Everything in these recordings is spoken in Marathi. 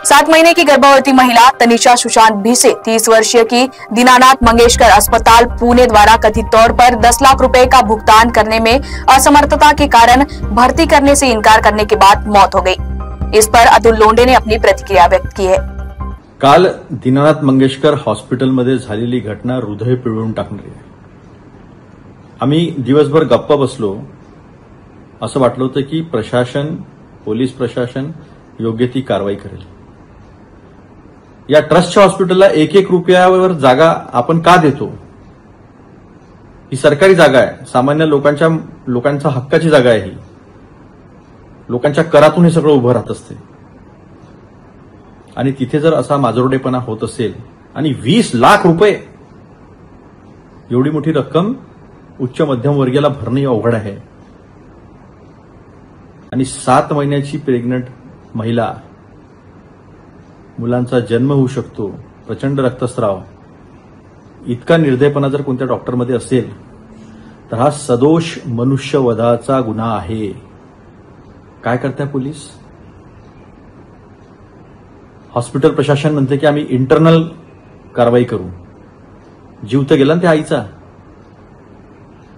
7 महीने की गर्भवती महिला तनिषा सुशांत भिसे 30 वर्षीय की दीनानाथ मंगेशकर अस्पताल पुणे द्वारा कथित तौर पर 10 लाख रुपए का भुगतान करने में असमर्थता के कारण भर्ती करने से इनकार करने के बाद मौत हो गई। इस पर अतुल लोंढे ने अपनी प्रतिक्रिया व्यक्त की है। काल दीनानाथ मंगेशकर हॉस्पिटलमध्ये झालेली घटना हृदय पिळवून टाकणारी आहे। आम्ही दिवसभर गप्पा बसलो, असं वाटलं होतं की प्रशासन, पोलीस प्रशासन योग्य ती कारवाई करेल। या ट्रस्टच्या हॉस्पिटलला 1-1 रुपयावर जागा आपण का देतो? ही सरकारी जागा आहे, सामान्य लोकांच्या हक्काची जागा आहे। ही लोकांच्या करातून हे सगळं उभं राहत असते आणि तिथे जर असा माजरोडेपणा होत असेल आणि 20 लाख रुपये एवढी मोठी रक्कम उच्च मध्यमवर्गीयाला भरणे अवघड आहे आणि 7 महिन्याची प्रेग्नंट महिला, मुलांचा जन्म होऊ शकतो, प्रचंड रक्तस्राव, इतका निर्दयपणा जर कोणत्या डॉक्टरमध्ये असेल तर हा सदोष मनुष्यवधाचा गुन्हा आहे। काय करताय पोलीस? हॉस्पिटल प्रशासन म्हणते की आम्ही इंटरनल कारवाई करू। जीव तर गेला ना त्या आईचा,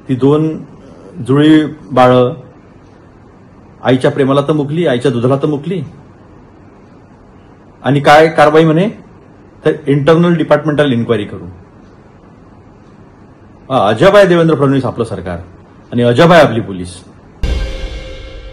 ती 2 जुळी बाळ आईच्या प्रेमाला तर मुकली, आईच्या दुधाला तर मुकली आणि काय कारवाई म्हणे तर इंटरनल डिपार्टमेंटल इन्क्वायरी करू। अजब आहे देवेंद्र फडणवीस आपलं सरकार आणि अजब आहे आपली पोलीस।